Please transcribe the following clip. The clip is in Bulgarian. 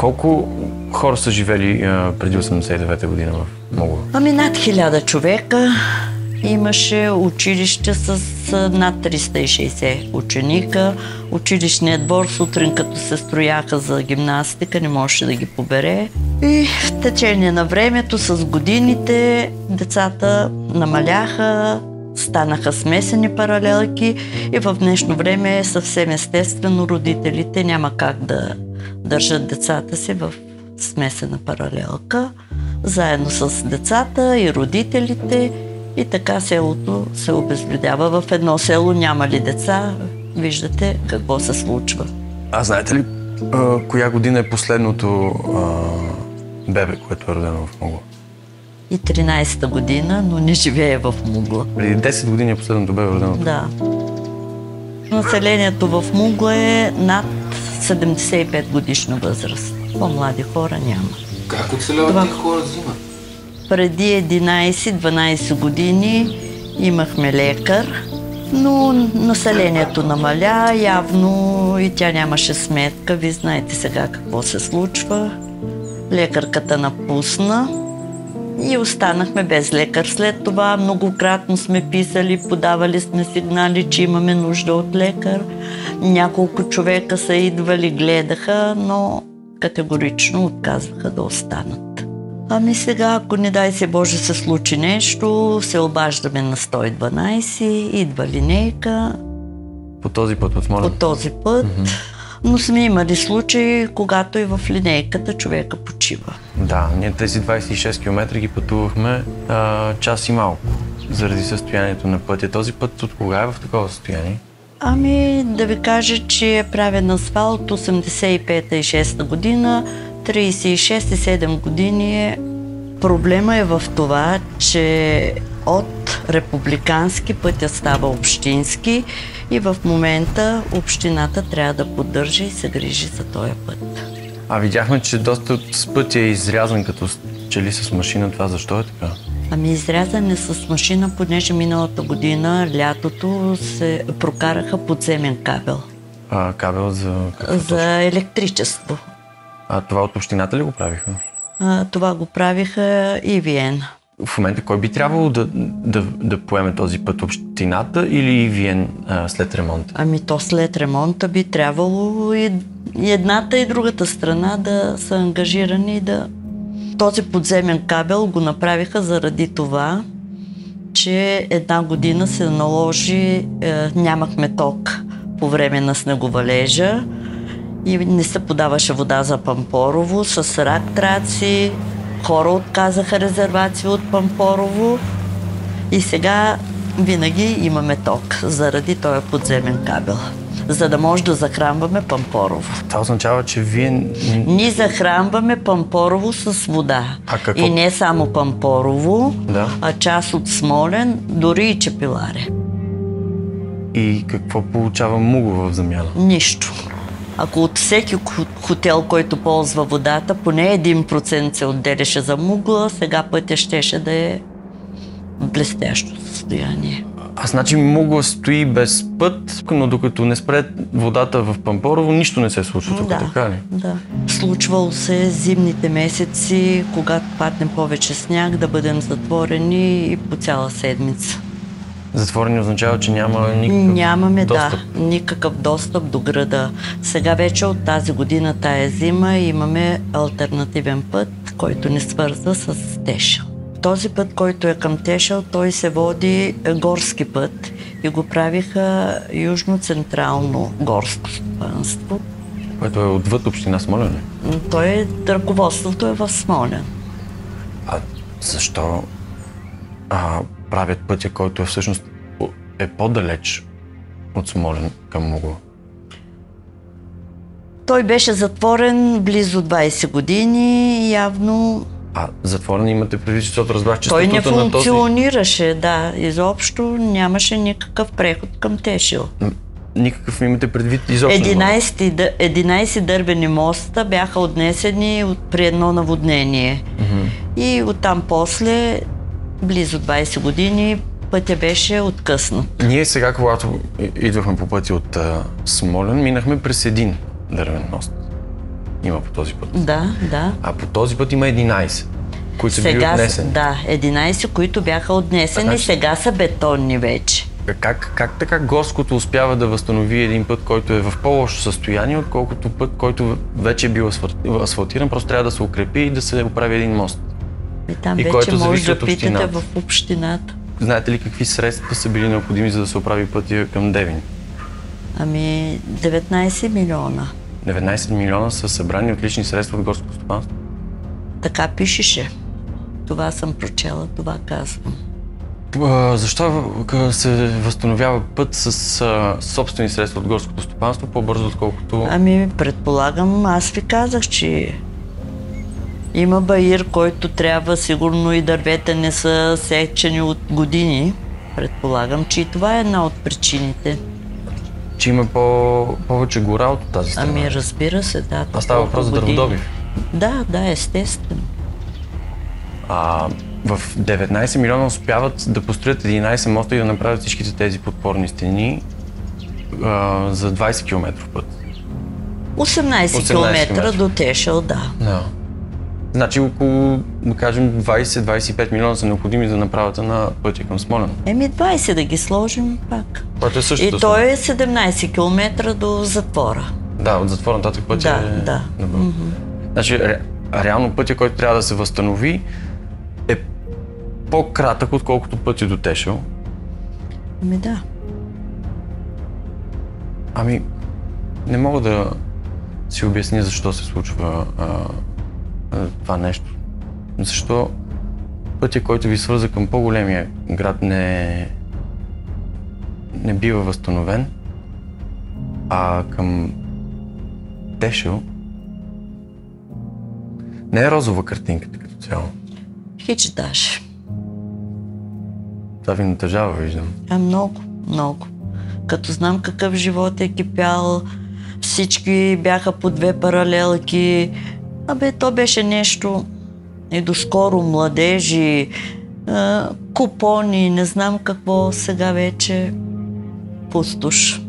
Колко хора са живели преди 89-та година в Мугла? Ами над 1000 човека. Имаше училище с над 360 ученика. Училищният двор сутрин, като се строяха за гимнастика, не можеше да ги побере. И в течение на времето, с годините, децата намаляха, станаха смесени паралелки и в днешно време е съвсем естествено родителите няма как да държат децата си в смесена паралелка, заедно с децата и родителите. И така селото се обезлюдява. В едно село няма ли деца, виждате какво се случва. А знаете ли коя година е последното бебе, което е родено в Мугла? И 13-та година, но не живее в Мугла. Преди 10 години е последното бебе родено? Да. Населението в Мугла е над 75 годишна възраст. По-млади хора няма. Как оцеляват тези хора зима? Преди 11-12 години имахме лекар, но населението намаля, явно и тя нямаше сметка. Вие знаете сега какво се случва. Лекарката напусна и останахме без лекар. След това многократно сме писали, подавали сме сигнали, че имаме нужда от лекар. Няколко човека са идвали, гледаха, но категорично отказваха да останат. Ами сега, ако не дай се Боже се случи нещо, се обаждаме на 112, идва линейка. По този път от Смолян? По този път. Но сме имали случаи, когато и в линейката човека почива. Да, ние тези 26 км ги пътувахме час и малко, заради състоянието на пътя. Този път от кога е в такова състояние? Ами да ви кажа, че е правен асфалт 85-та и 6-та година, 36-7 години е. Проблема е в това, че от републикански пътя става общински и в момента общината трябва да поддържа и се грижи за този път. А видяхме, че доста от пътя е изрязан като че ли с машина. Това защо е така? Ами изрязан е с машина, понеже миналата година, лятото, се прокараха подземен кабел. Кабел за... За електричество. А това от общината ли го правиха? Това го правиха EVN. В момента кой би трябвало да поеме този път? Общината или EVN след ремонта? Ами то след ремонта би трябвало и едната и другата страна да са ангажирани и да... Този подземен кабел го направиха заради това, че една година се наложи, нямахме ток по време на снеговалежа и не се подаваше вода за Пампорово с рак-траци, хора отказаха резервации от Пампорово и сега винаги имаме ток заради този подземен кабел, за да може да захранваме Пампорово. Това означава, че вие... Ние захранваме Пампорово с вода. Какво? И не само Пампорово, да, а част от Смолян, дори и Чепеларе. И какво получава Мугла в замяна? Нищо. Ако от всеки хотел, който ползва водата, поне 1% се отделяше за Мугла, сега пътя щеше да е в блестящо състояние. Значи Мугла стои без път, но докато не спре водата в Пампорово, нищо не се случва тук, така ли? Да. Случвало се зимните месеци, когато падне повече сняг, да бъдем затворени и по цяла седмица. Затворени означава, че няма никакъв Нямаме, достъп? Да, никакъв достъп до града. Сега вече от тази година, тая зима, имаме алтернативен път, който ни свързва с Тешел. Този път, който е към Тешел, той се води горски път и го правиха Южно-централно горско стопанство. Което е отвъд община Смолян? Ръководството е в Смолян. А защо правят пътя, който всъщност е по-далеч от Смолян към Мугла? Той беше затворен близо 20 години, явно... Затворен имате предвид, защото разбрах, че той не статута на този... функционираше, да. Изобщо нямаше никакъв преход към Тешел. Никакъв имате предвид изобщо? 11 дървени моста бяха отнесени при едно наводнение. И оттам после, близо 20 години, пътя беше откъснат. Ние сега, когато идвахме по пътя от Смолян, минахме през един дървен мост. има по този път. Да, да. А по този път има 11, които са били отнесени. Да, 11, които бяха отнесени, Значи, сега са бетонни вече. Как така горското успява да възстанови един път, който е в по-лошо състояние, отколкото път, който вече е бил асфалтиран, просто трябва да се укрепи и да се оправи един мост? И там И вече който може зависи да от питате общината. в общината. Знаете ли какви средства са били необходими, за да се оправи пътя към Девин? Ами 19 милиона. 19 милиона са събрани от лични средства от горското стопанство. Така пишеше. Това съм прочела, това казвам. Защо се възстановява път с собствени средства от горското стопанство по-бързо, отколкото... Ами предполагам, аз ви казах, че има баир, който трябва, сигурно и дървета не са сечени от години. Предполагам, че и това е една от причините. Че има повече гора от тази страна. Ами разбира се, да. Това става въпрос за дърводобив. Да, естествено. В 19 милиона успяват да построят 11 моста и да направят всичките тези подпорни стени за 20 км път. 18 км до Тешел, да. Значи около, да кажем, 20-25 милиона са необходими за направата на пътя към Смолян. 20 да ги сложим пак. Което е същото. И той е 17 км до затвора. Да, от затвора нататък пътя е... Да. Значи, реално пътя, който трябва да се възстанови, е по-кратък, отколкото пътя до Тешел. Да. Не мога да си обясня защо се случва това нещо. Защо пътя, който ви свърза към по-големия град, не бива възстановен, а към Тешел не е розова картинката като цяло. Хич даже. Това ви натъжава, виждам. Много. Като знам какъв живот е кипял, всички бяха по 2 паралелки. То беше нещо и доскоро младежи, купони, не знам какво, сега вече пустош.